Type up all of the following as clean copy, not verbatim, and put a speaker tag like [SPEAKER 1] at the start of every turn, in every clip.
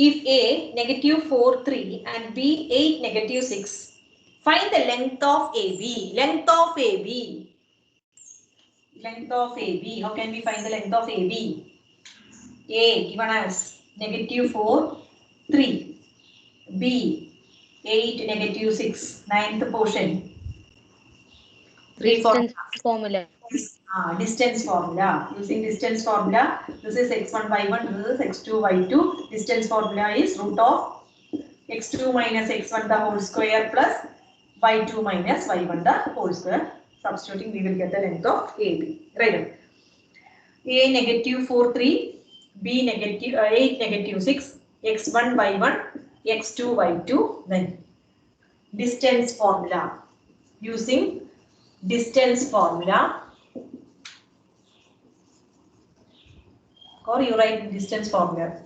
[SPEAKER 1] If A negative 4, 3 and B 8, negative 6, find the length of AB. Length of AB. Length of AB. How can we find the length of AB? A given as negative 4, 3. B 8, negative 6. Ninth portion.
[SPEAKER 2] Distance formula.
[SPEAKER 1] Distance formula. Using distance formula, this is x1 y1, this is x2 y2. Distance formula is root of x2 minus x1 the whole square plus y2 minus y1 the whole square. Substituting, we will get the length of AB. Right. A negative 4, 3, B negative 8, negative 6, x1 y1, x2 y2. Then distance formula. Using distance formula, or you write distance formula.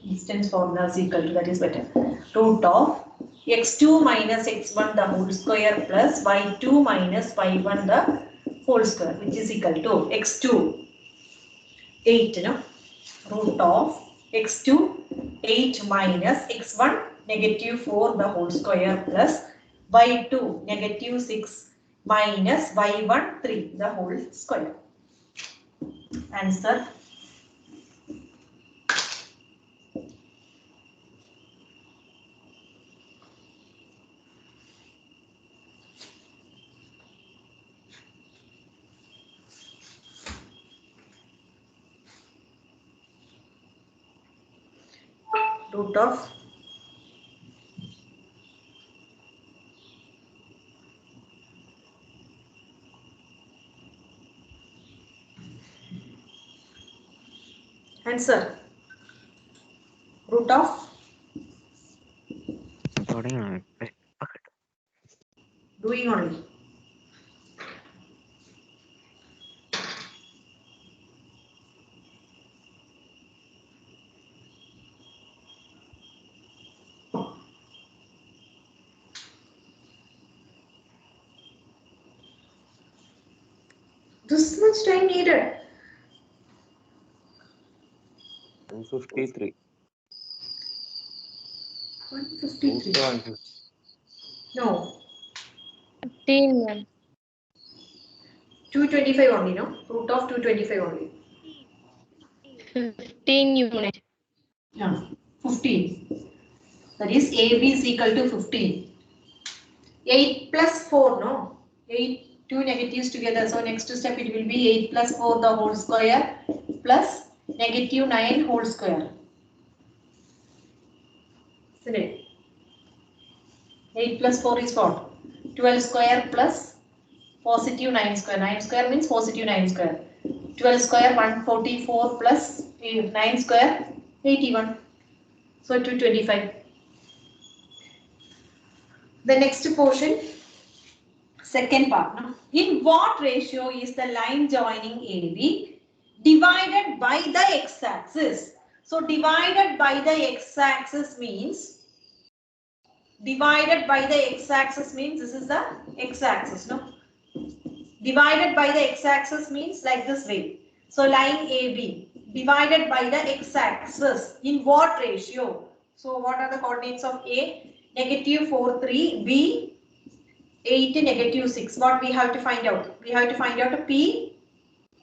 [SPEAKER 1] Distance formula is equal to, that is better, root of x2 minus x1 the whole square plus y2 minus y1 the whole square, which is equal to x2 8, no? Root of x2 8 minus x1 negative 4 the whole square plus y2 negative 6 minus y1 3 the whole square. Answer. Root of answer. Root of doing only. This much time needed.
[SPEAKER 3] 153.
[SPEAKER 1] 153. No.
[SPEAKER 2] 15, ma'am.
[SPEAKER 1] 225 only, no? Root of 225 only.
[SPEAKER 2] 15 unit.
[SPEAKER 1] Yeah. 15. That is AB is equal to 15. 8 plus 4, no? 8, 2 negatives together. So next step it will be 8 plus 4 the whole square plus negative 9 whole square. Isn't it? 8 plus 4 is what? 12 square plus positive 9 square. 9 square means positive 9 square. 12 square 144 plus 9 square 81. So 225. The next portion, second part. No? In what ratio is the line joining AB divided by the x-axis? So divided by the x-axis means, divided by the x-axis means this is the x-axis. No? Divided by the x-axis means like this way. So line AB divided by the x-axis in what ratio? So what are the coordinates of A? Negative 4, 3, B 8, negative 6. What we have to find out? We have to find out a P.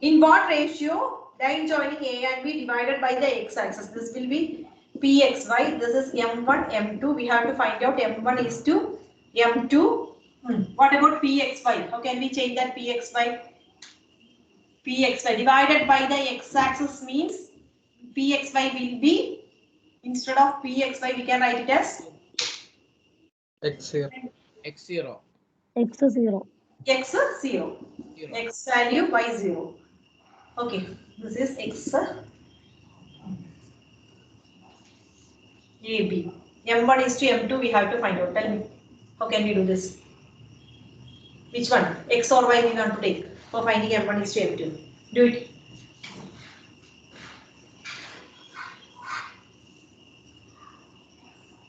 [SPEAKER 1] In what ratio? Line joining A and B divided by the x-axis. This will be Pxy. This is M1, M2. We have to find out M1 is to M2. What about Pxy? How can we change that Pxy? Pxy divided by the x-axis means Pxy will be, instead of Pxy we can write it as
[SPEAKER 4] x0.
[SPEAKER 2] X0.
[SPEAKER 1] x0. X value y 0. Okay, this is x AB. M1 is to M2 we have to find out. Tell me, how can we do this? Which one? X or Y we want to take for finding M1 is to M2. Do it.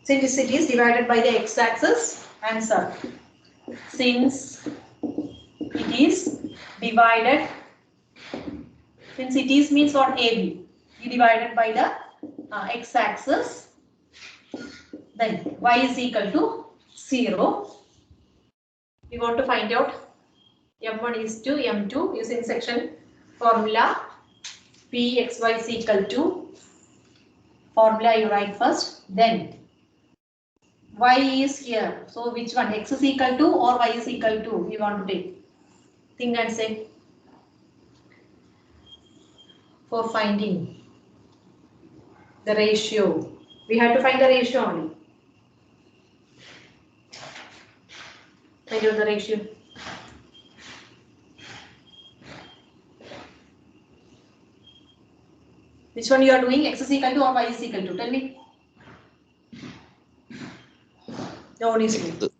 [SPEAKER 1] Since it is divided by the x-axis, answer. Since it is divided, since it is means what? AB. You divided by the x-axis. Then y is equal to 0. We want to find out m1 is to m2 using section formula pxy is equal to formula you write first, then y is here. So which one, x is equal to or y is equal to we want to take? Think and say. For finding the ratio, we have to find the ratio only. Find out the ratio. Which one you are doing? X is equal to or y is equal to? Tell me. No one is doing.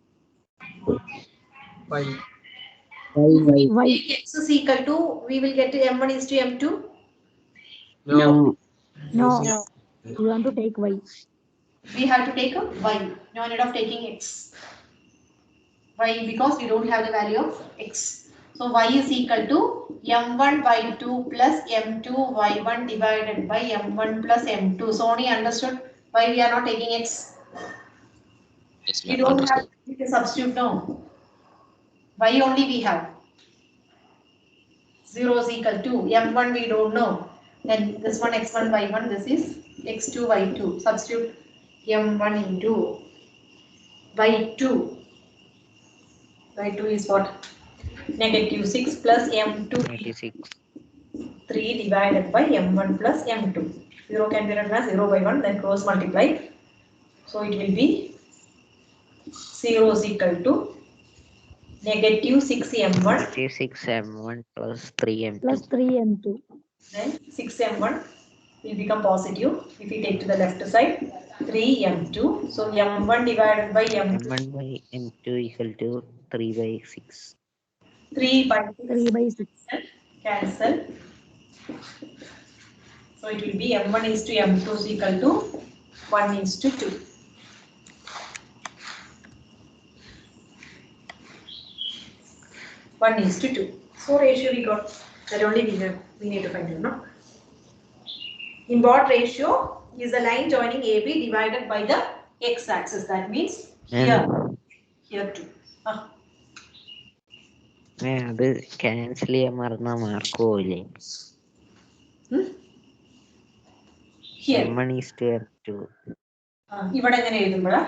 [SPEAKER 4] Y.
[SPEAKER 1] If x is equal to, we will get to m1 is to m2.
[SPEAKER 4] No.
[SPEAKER 5] No,
[SPEAKER 4] Using
[SPEAKER 5] you want to take Y.
[SPEAKER 1] We have to take a y. No need of taking x. Y because we don't have the value of x. So y is equal to m1 y2 plus m2 y1 divided by m1 plus m2. So only understood why we are not taking x.
[SPEAKER 3] Yes,
[SPEAKER 1] We
[SPEAKER 3] ma'am.
[SPEAKER 1] don't
[SPEAKER 3] Understood.
[SPEAKER 1] have to substitute now. Y only we have. 0 is equal to m1 we don't know. Then this one x1 y1, this is x2 y2. Substitute m1 into y2. y2 is what? Negative 6 plus m2
[SPEAKER 3] 96.
[SPEAKER 1] 3 divided by m1 plus m2. 0 can be written as 0 by 1, then cross multiply. So it will be 0 is equal to negative 6 m1,
[SPEAKER 3] 96 m1 plus 3 m2.
[SPEAKER 5] Plus 3 M2.
[SPEAKER 1] then 6 m1 will become positive. If we take to the left side, 3 m2. So m1 divided by m2,
[SPEAKER 3] m1 by m2 equal to 3 by 6.
[SPEAKER 1] 3 by
[SPEAKER 5] 3 by 6.
[SPEAKER 1] cancel. So it will be m1 is to m2 is equal to 1 is to 2. One is to 2. So ratio we got. That only we need to find out, no? In what ratio is the line joining AB divided by the x-axis? That means here, here too.
[SPEAKER 3] അത് cancel ചെയ്യാൻ മറന്ന mark പോയില്ലേ?
[SPEAKER 1] Here.
[SPEAKER 3] m1 is to m2.
[SPEAKER 1] ഇവിടെ എങ്ങനെ എഴുതുമ്പോഴാ?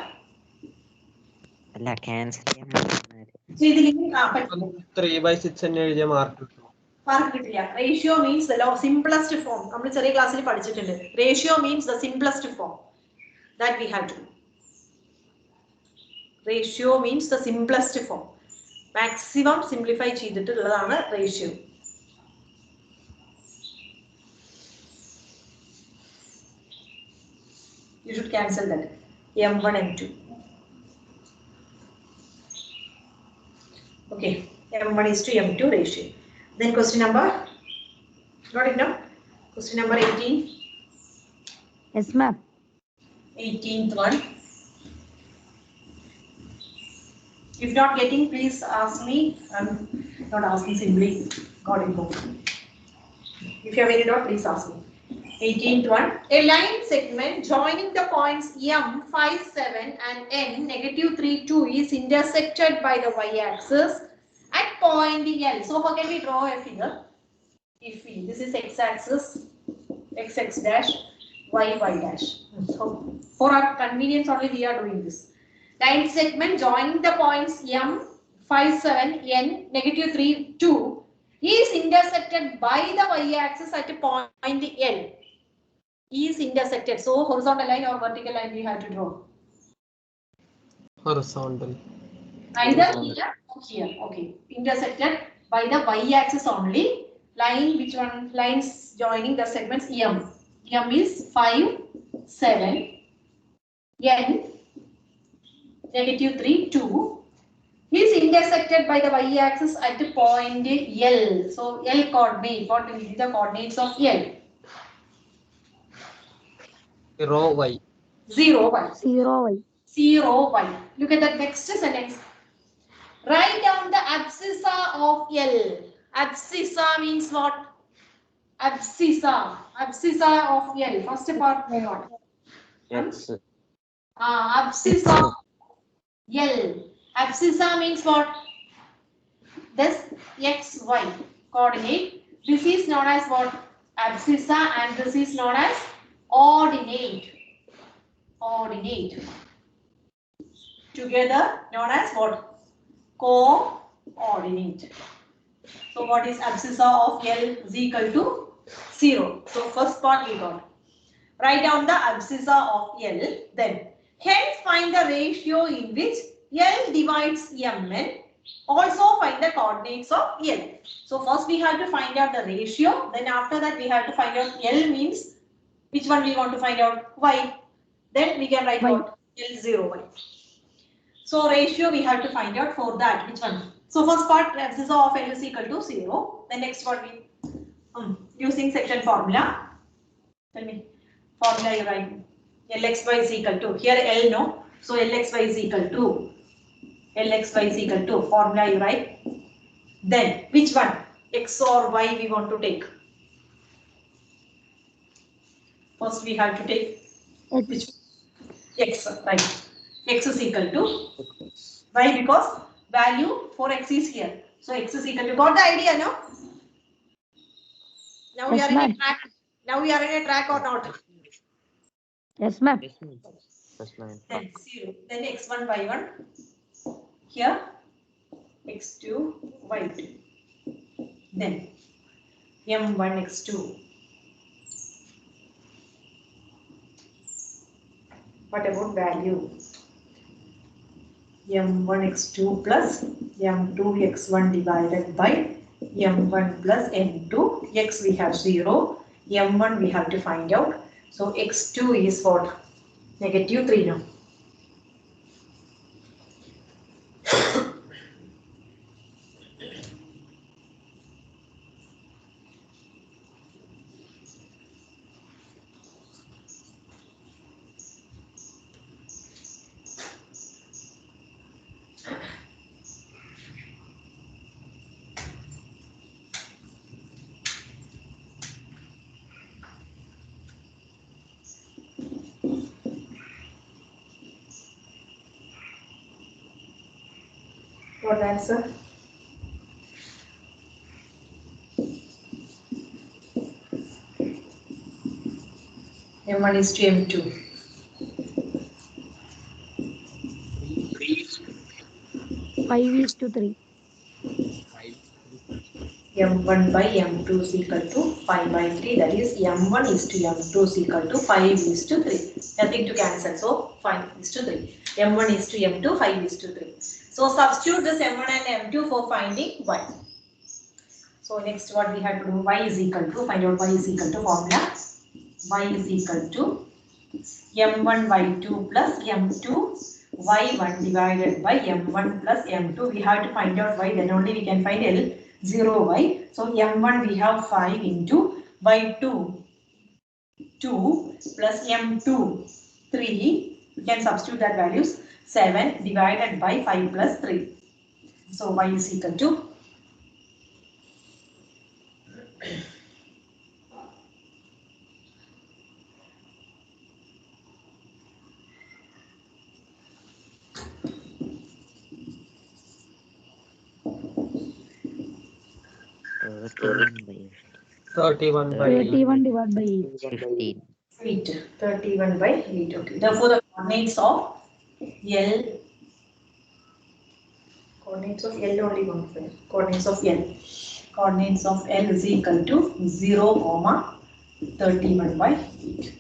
[SPEAKER 3] അല്ല cancel ചെയ്യാൻ മറന്നാൽ
[SPEAKER 1] ഇതിലേക്ക് പറ്റില്ല.
[SPEAKER 4] 3/6 തന്നെ എഴുതിയ മാർക്ക് കിട്ടും.
[SPEAKER 1] മാർക്ക് കിട്ടില്ല. Ratio means the simplest form. നമ്മൾ ചെറിയ ക്ലാസ്സിൽ പഠിച്ചിട്ടുണ്ട്. Ratio means the simplest form. That we have to do. Ratio means the simplest form. Maximum simplify ചെയ്തിട്ടുള്ളതാണ് ratio. You should cancel that. M1, M2. Okay. M1 is to M2 ratio. Then question number. Got it now? Question number 18.
[SPEAKER 5] Yes, ma'am.
[SPEAKER 1] 18th one. If not getting, please ask me. I'm not asking, simply got it wrong. If you have any doubt, please ask me. 18th one. A line segment joining the points M 5, 7 and N negative 3, 2 is intersected by the y-axis at point L. So how can we draw a figure? If we, this is x-axis, x dash, y dash. So for our convenience only we are doing this. Line segment joining the points M 5, 7, N negative 3, 2 is intersected by the y-axis at point L. Is intersected. So horizontal line or vertical line we have to draw?
[SPEAKER 4] Horizontal.
[SPEAKER 1] Either here or here. Okay. Intersected by the y-axis only. Line, which one? Lines joining the segments M. M is 5, 7. N negative 3, 2. Is intersected by the y-axis at the point L. So L coordinate. What will be the coordinates of L?
[SPEAKER 4] 0 y.
[SPEAKER 1] 0 y.
[SPEAKER 5] 0 Y.
[SPEAKER 1] 0 y. Look at the next sentence. Write down the abscissa of L. Abscissa means what? Abscissa. Abscissa of L. First part we got.
[SPEAKER 3] x
[SPEAKER 1] Abscissa L. Abscissa means what? This XY coordinate. This is known as what? Abscissa, and this is known as ordinate. Ordinate. Together known as what? Coordinate. So what is abscissa of L is equal to 0. So first part we got. Write down the abscissa of L. Then hence find the ratio in which L divides Mn. Also find the coordinates of L. So first we have to find out the ratio. Then after that we have to find out L means which one we want to find out? Y. Then we can write
[SPEAKER 5] Y.
[SPEAKER 1] what? L0Y. So ratio we have to find out for that. Which one? So first part abscissa of L is equal to 0. The next one we using section formula. Tell me. Formula you write. Lxy is equal to. Here L no. So Lxy is equal to. Lxy is equal to. Formula you write. Then which one? X or Y we want to take. First we have to take which? X, right. X is equal to. Why? Because value for X is here. So X is equal to. Got the idea, no? Now we
[SPEAKER 5] Yes,
[SPEAKER 1] are in a
[SPEAKER 5] ma'am.
[SPEAKER 1] track. Now we are in a track or not?
[SPEAKER 5] Yes, ma'am.
[SPEAKER 3] Yes, ma'am. Yes, ma'am.
[SPEAKER 1] Then 0. Then x1 y1. Here x2 y2. Then m1 x2. What about value? m1 x2 plus m2 x1 divided by m1 plus m2. X we have 0. m1 we have to find out. So x2 is what? Negative 3 now. What answer? M1 is to M2.
[SPEAKER 5] 5:3.
[SPEAKER 1] M1 by M2 is equal to 5 by 3. That is M1 is to M2 is equal to 5 is to 3. Nothing to cancel. So 5 is to 3. M1 is to M2, 5 is to 3. So substitute this M1 and M2 for finding Y. So next what we have to do? Y is equal to, find out Y is equal to formula. Y is equal to M1 Y2 plus M2 Y1 divided by M1 plus M2. We have to find out Y, then only we can find L. 0y. So m1 we have 5 into y2 2 plus m2 3. We can substitute that values 7 divided by 5 plus 3. So y is equal to
[SPEAKER 3] 31 by
[SPEAKER 5] 31 divided by 8.
[SPEAKER 3] 15.
[SPEAKER 1] 8. 31 by 8. Okay. Therefore, the coordinates of L. Coordinates of L only one for coordinates of L. Coordinates of L is equal to 0, 31 by 8.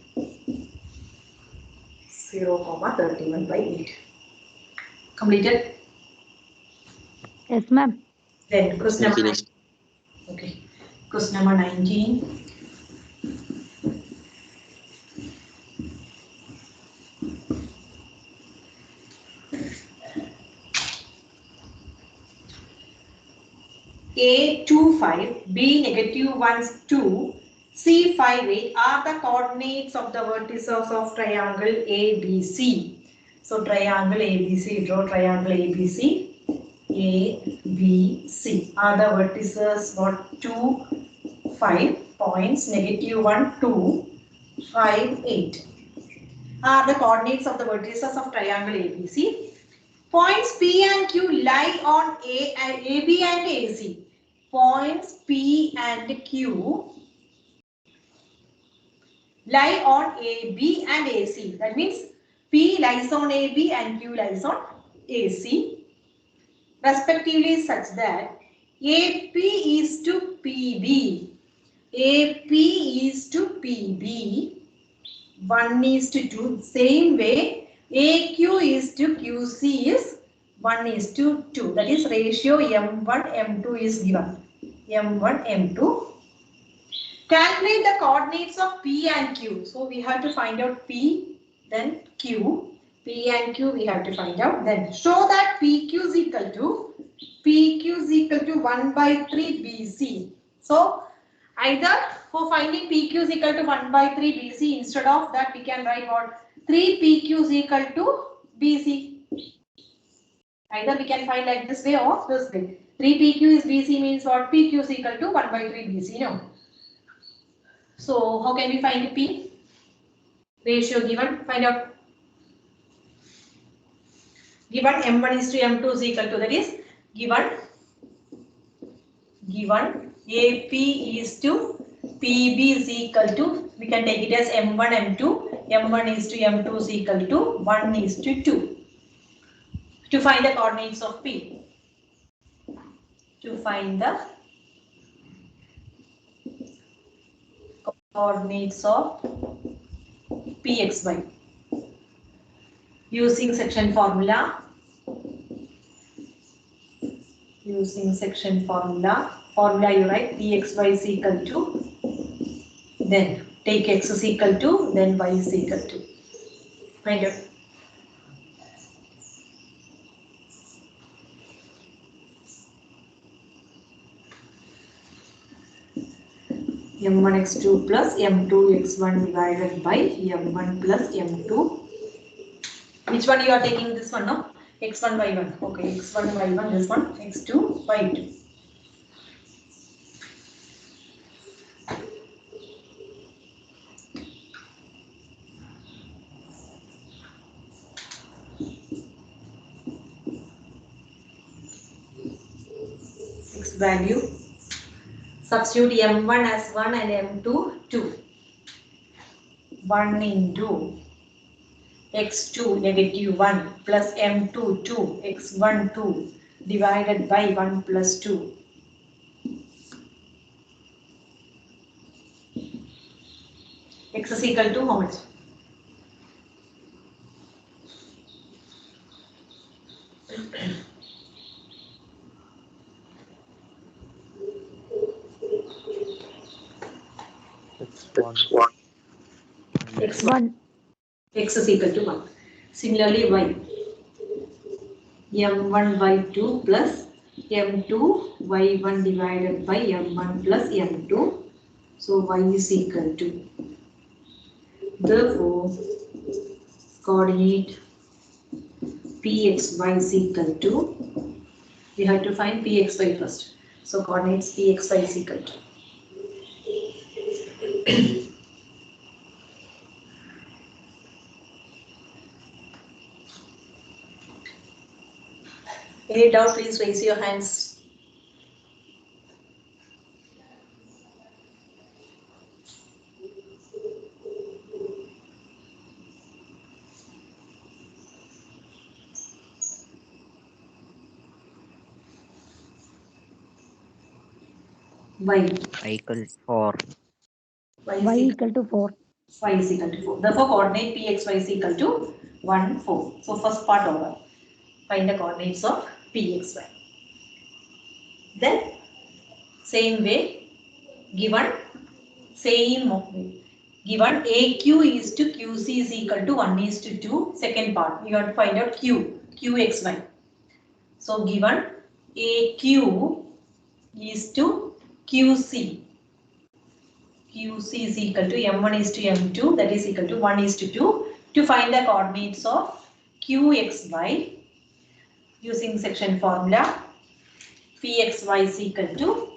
[SPEAKER 1] 0, 31 by 8. Completed?
[SPEAKER 5] Yes, ma'am.
[SPEAKER 1] Then question number 19. Okay. Question number 19. A 25, B negative 1, 2, C 5, 8 are the coordinates of the vertices of triangle ABC. So triangle ABC, draw triangle ABC. ABC are the vertices what 2, 5 points, negative 1, 2, 5, 8. are the coordinates of the vertices of triangle ABC. Points P and Q lie on AB and AC. Points P and Q lie on AB and AC. That means P lies on AB and Q lies on AC, respectively, such that AP is to PB. AP is to PB. 1 is to 2. Same way, AQ is to QC is 1 is to 2. That is ratio M1, M2 is given. M1, M2. Calculate the coordinates of P and Q. So we have to find out P, then Q. P and Q we have to find out. Then show that PQ is equal to 1 by 3 BC. So either for finding PQ is equal to 1 by 3 BC, instead of that we can write what? 3 PQ is equal to BC. Either we can find like this way or this way. 3 PQ is BC means what? PQ is equal to 1 by 3 BC. No. So how can we find P? Ratio given. Find out. Given M1 is to M2 is equal to, that is given AP is to PB is equal to, we can take it as M1, M2. M1 is to M2 is equal to 1 is to 2. To find the coordinates of P. To find the coordinates of PXY. Using section formula. Formula you write Pxy is equal to, then take x is equal to, then y is equal to. Find out. M1x2 plus M2x1 divided by M1 plus M2. Which one you are taking? This one, no? X1, Y1. Okay, X1, Y1, this one, X2, Y2. X value. Substitute M1 as 1 and M2, 2. 1 into x2 negative 1 plus m2 2 x1 2 divided by 1 plus 2. X is equal to how much?
[SPEAKER 5] X1.
[SPEAKER 1] X is equal to 1. Similarly, y. M1 by 2 plus M2 y1 divided by M1 plus M2. So y is equal to. Therefore, coordinate Pxy is equal to. We have to find Pxy first. So coordinates Pxy is equal to. Any doubt, please raise your hands. Y.
[SPEAKER 3] Y equal to 4.
[SPEAKER 5] Y equal to 4.
[SPEAKER 1] Y is equal to 4. Therefore, coordinate Pxy is equal to 1, 4. So first part over. Find the coordinates of Pxy. Then same way, given AQ is to QC is equal to 1 is to 2. Second part, you have to find out QXY. So given AQ is to QC. QC is equal to M1 is to M2, that is equal to 1 is to 2. To find the coordinates of QXY using section formula, Pxy is equal to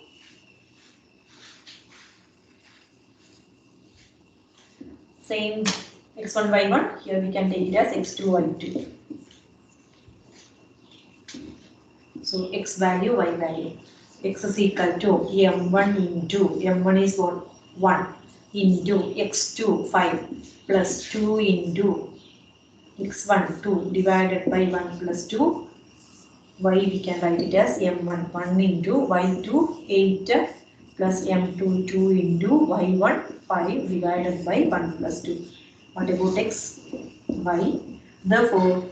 [SPEAKER 1] same x1, y1. Here we can take it as x2, y2. So x value, y value. X is equal to m1 into, m1 is what? 1 into x2, 5 plus 2 into x1, 2 divided by 1 plus 2. Y we can write it as m1, 1 into y2, 8 plus m2, 2 into y1, 5 divided by 1 plus 2. What about x, y? Therefore,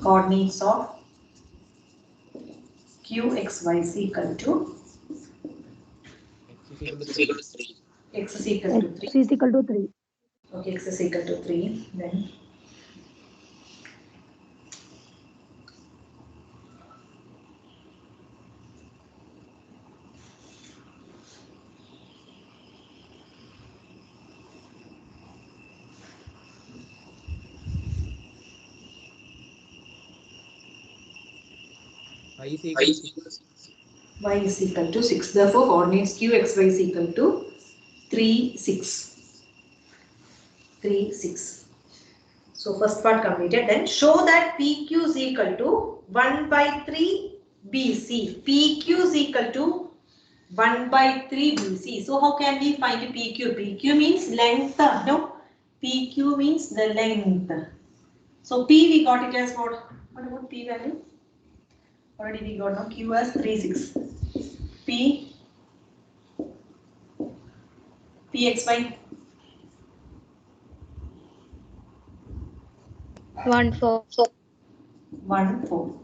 [SPEAKER 1] coordinates of qxy is equal to
[SPEAKER 4] X is equal to 3.
[SPEAKER 1] x is equal to 3.
[SPEAKER 5] X is equal to 3.
[SPEAKER 1] Okay, x is equal to 3. Then
[SPEAKER 4] Y is equal to 6.
[SPEAKER 1] y is equal to 6. Therefore, coordinates qxy is equal to 3, 6. 3, 6. So first part completed. Then show that PQ is equal to 1 by 3 BC. PQ is equal to 1 by 3 BC. So how can we find PQ? PQ means length. No, PQ means the length. So P we got it as what? What about P value? Already we got now Q as 3, 6. P, PXY
[SPEAKER 2] 1 4.
[SPEAKER 1] 1, 4.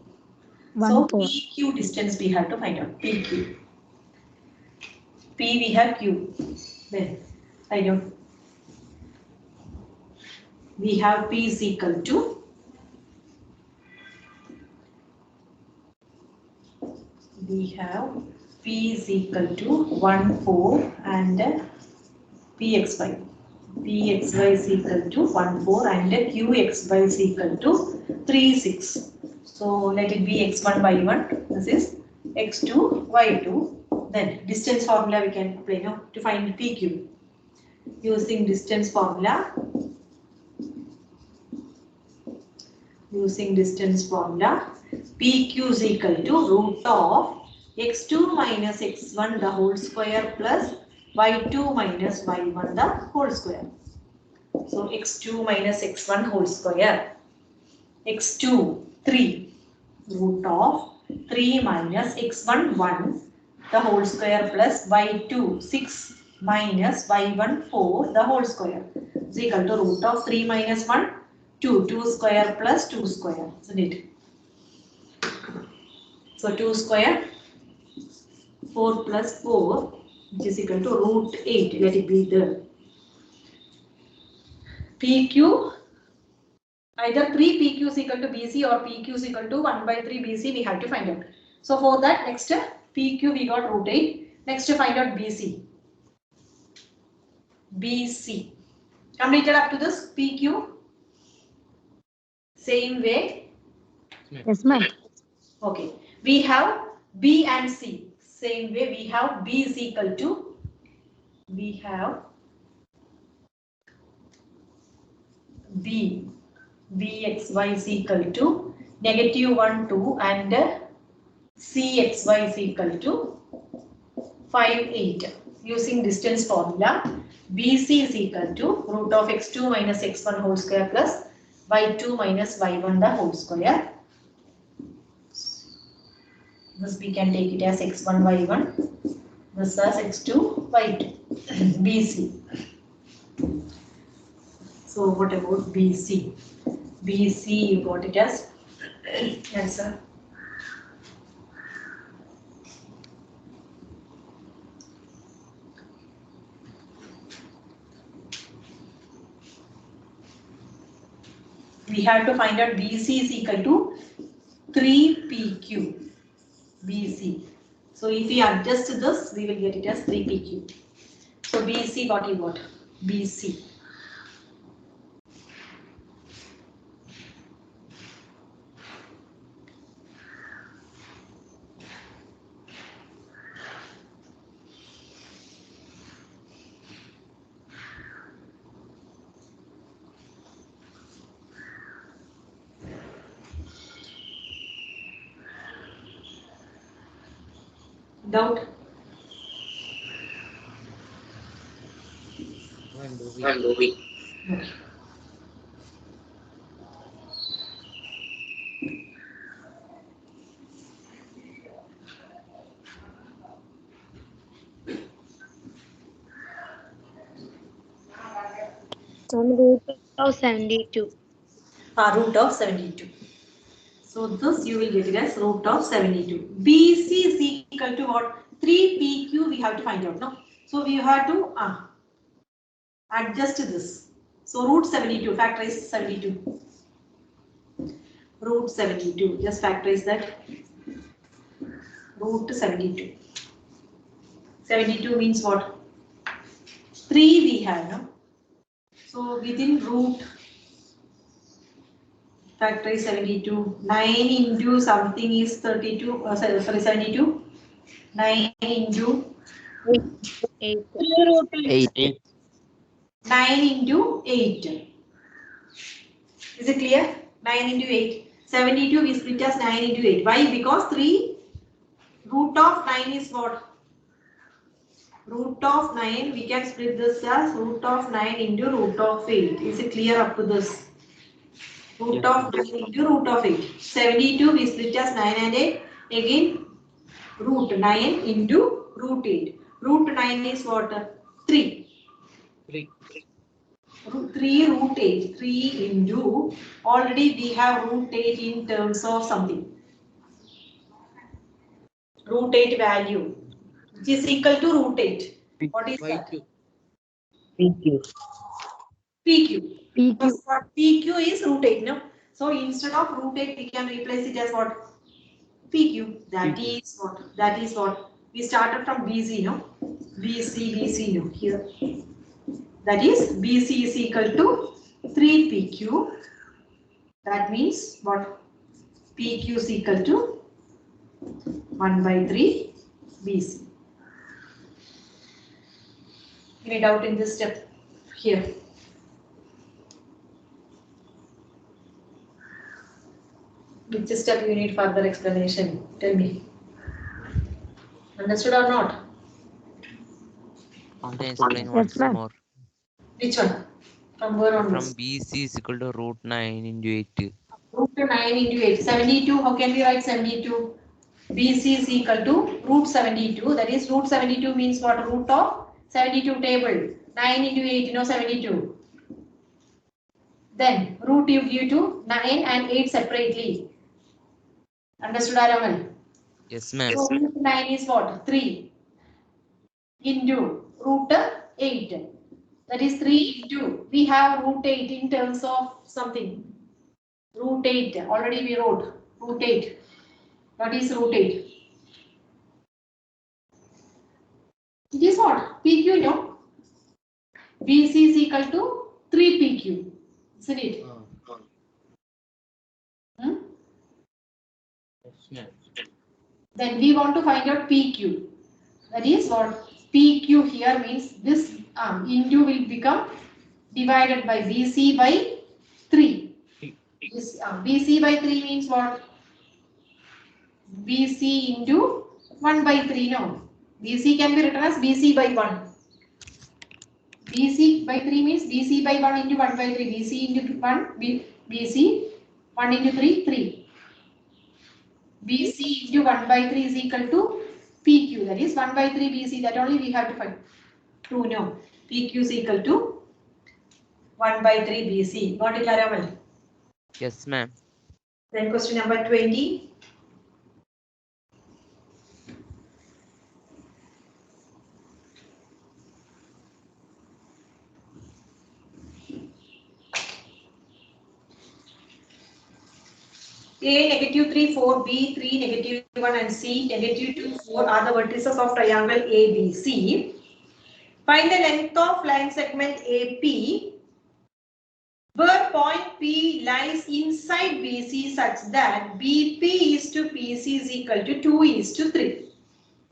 [SPEAKER 5] 1,
[SPEAKER 1] So
[SPEAKER 5] 4.
[SPEAKER 1] PQ distance we have to find out. PQ. P we have Q. Then I know we have P is equal to P is equal to 1 4 and PXY. PXY is equal to 1 4 and QXY is equal to 3 6. So let it be x1 y1. This is x2 y2. Then distance formula we can apply now to find PQ. Using distance formula. PQ is equal to root of x2 minus x1 the whole square plus y2 minus y1 the whole square. So x2 minus x1 whole square. x2 3 root of 3 minus x1 1 the whole square plus y2 6 minus y1 4 the whole square is equal to root of 3 minus 1 2 square plus 2 square, isn't it? So 2 square 4 plus 4 which is equal to root 8. Let it be there. PQ either 3 PQ is equal to BC or PQ is equal to 1 by 3 BC we have to find out. So for that next PQ we got root 8. Next to find out BC. BC. Completed up to this PQ. Same way.
[SPEAKER 5] Yes, ma'am.
[SPEAKER 1] Okay. We have B and C. Same way we have B is equal to B. Bxy is equal to negative 1 2 and Cxy is equal to 5 8. Using distance formula, BC is equal to root of x2 minus x1 whole square plus y2 minus y1 the whole square. This we can take it as x1 y1. This as x2 y2. BC. So what about BC? BC you got it as answer. We have to find out BC is equal to 3 PQ. BC. So if we adjust this, we will get it as 3 PQ. So BC, what you got? BC. Doubt?
[SPEAKER 2] I'm doing.
[SPEAKER 1] Okay.
[SPEAKER 2] Root of 72.
[SPEAKER 1] Root of 72. So this you will get it as root of 72. BC is equal to what? 3PQ we have to find out, no? So we have to adjust this. So root 72, factorize 72. Root 72, just factorize that. Root 72. 72 means what? 3 we have, no? So within root, factorize 72. 9 into something is 32, sorry, 72. 9 into
[SPEAKER 2] 8.
[SPEAKER 3] 8.
[SPEAKER 1] 9 into 8. Is it clear? 9 into 8. 72 we split as 9 into 8. Why? Because 3 root of 9 is what? Root of 9, we can split this as root of 9 into root of 8. Is it clear up to this? Root of 9 into root of 8. 72 we split as 9 and 8. Again root 9 into root 8. Root 9 is what? 3.
[SPEAKER 2] 3.
[SPEAKER 1] 3 root 8. 3 into, already we have root 8 in terms of something. Root 8 value, which is equal to root 8. What is that?
[SPEAKER 2] YQ.
[SPEAKER 3] PQ.
[SPEAKER 1] PQ.
[SPEAKER 5] PQ.
[SPEAKER 1] Because what PQ is root 8, no? So instead of root 8, we can replace it as what? PQ. That is what? That is what? We started from BC, no? BC, no? Here. That is BC is equal to 3PQ. That means what? PQ is equal to 1 by 3 BC. Any doubt in this step here? Which step you need further explanation? Tell me. Understood or not?
[SPEAKER 3] Can you explain
[SPEAKER 5] Yes,
[SPEAKER 3] once
[SPEAKER 5] ma'am.
[SPEAKER 3] more?
[SPEAKER 1] Which one? From where
[SPEAKER 3] From
[SPEAKER 1] onwards?
[SPEAKER 3] BC is equal to root 9 into 8.
[SPEAKER 1] Root 9 into 8. 72. How can we write 72? BC is equal to root 72. That is root 72 means what? Root of 72 table. 9 into 8, you know 72. Then root you give to 9 and 8 separately. Understood, Araman?
[SPEAKER 3] Yes, ma'am.
[SPEAKER 1] So root 9 is what? 3 into root 8. That is 3 into, we have root 8 in terms of something. Root 8, already we wrote root 8. What is root 8? It is what? PQ, no? BC is equal to 3PQ. Isn't it? Hmm?
[SPEAKER 2] Yes, ma'am.
[SPEAKER 1] Then we want to find out PQ. That is what? PQ here means this into will become divided by BC by 3. This BC by 3 means what? BC into 1 by 3, no? BC can be written as BC by 1. BC by 3 means BC by 1 into 1 by 3. BC into 1, BC 1 into 3, 3. BC into 1 by 3 is equal to PQ. That is 1 by 3 BC. That only we have to find. To know. PQ is equal to 1 by 3 BC. Got it, Aramal?
[SPEAKER 3] Yes, ma'am.
[SPEAKER 1] Then question number 20. A negative 3, 4, B 3, negative 1 and C negative 2, 4 are the vertices of triangle ABC. Find the length of line segment AP where point P lies inside BC such that BP is to PC is equal to 2 is to 3.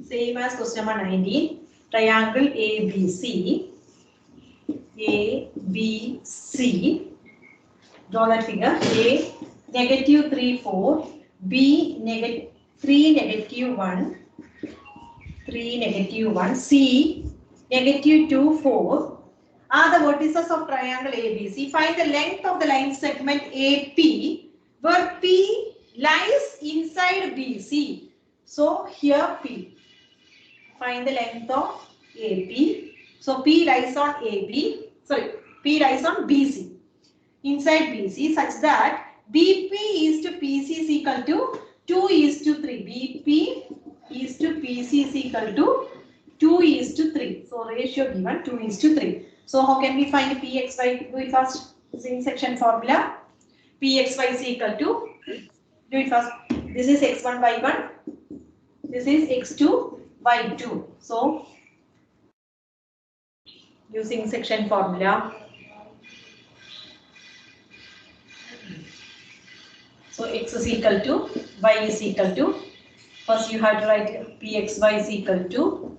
[SPEAKER 1] Same as question number 19. Triangle ABC. ABC. Draw that figure. A negative 3, 4. B negative 3, negative 1. 3, negative 1. C, negative 2, 4 are the vertices of triangle ABC. Find the length of the line segment AP where P lies inside BC. So here P. Find the length of AP. So P lies on AB. Sorry, P lies on BC. Inside BC such that BP is to PC is equal to 2 is to 3. BP is to PC is equal to 2 is to 3. So ratio given 2 is to 3. So how can we find Pxy? Do it first. In section formula. Pxy is equal to, do it first. This is x1 y1. This is x2 y2. So using section formula. So x is equal to, y is equal to, first you have to write Pxy is equal to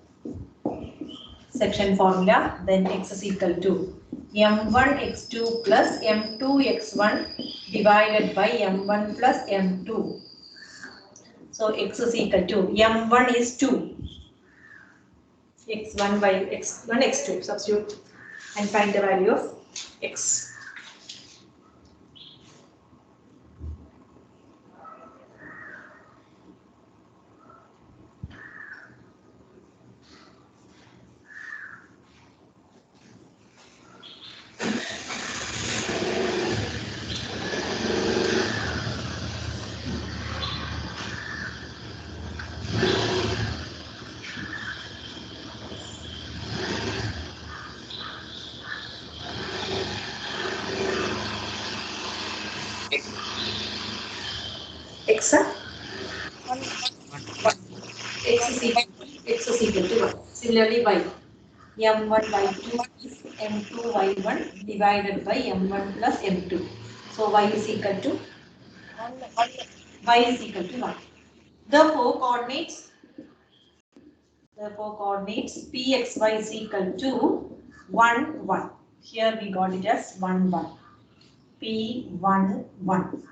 [SPEAKER 1] section formula, then x is equal to m1 x2 plus m2 x1 divided by m1 plus m2. So x is equal to, m1 is 2, x1 by x1 x2, substitute and find the value of x. X, x is equal to 1. Similarly, y. M1 y2 is m2 y1 divided by m1 plus m2. So y is equal to 1. Therefore, coordinates Pxy is equal to 1, 1. Here we got it as 1, 1. P1, 1.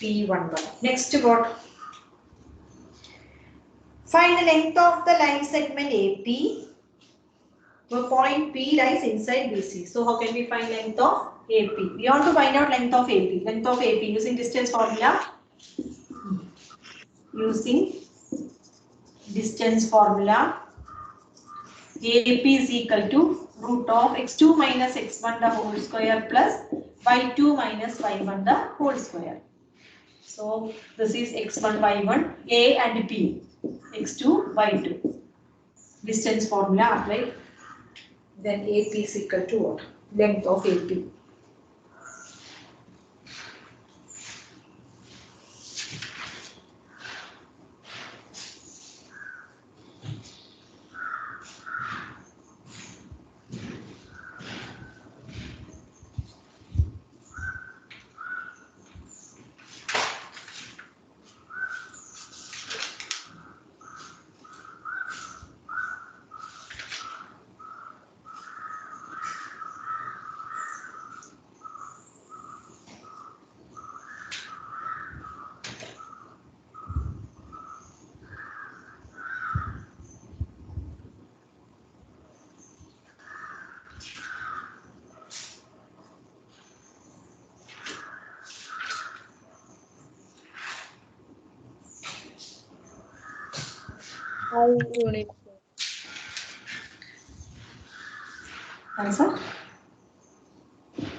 [SPEAKER 1] P1, 1. Next what? Find the length of the line segment AP where point P lies inside BC. So how can we find length of AP? We want to find out length of AP. Length of AP using distance formula. Using distance formula, AP is equal to root of x2 minus x1 the whole square plus y2 minus y1 the whole square. So this is x1 y1 A and P, x2 y2. Distance formula applied. Then AP is equal to what? Length of AP. Answer?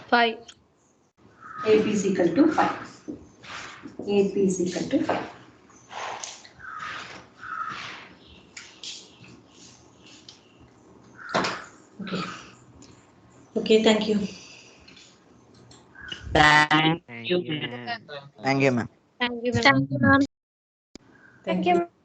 [SPEAKER 2] 5.
[SPEAKER 1] AP is equal to 5. AP is equal to 5. Okay. Okay, thank you.
[SPEAKER 3] Thank you, ma'am.
[SPEAKER 2] Thank you, ma'am.
[SPEAKER 1] Thank you.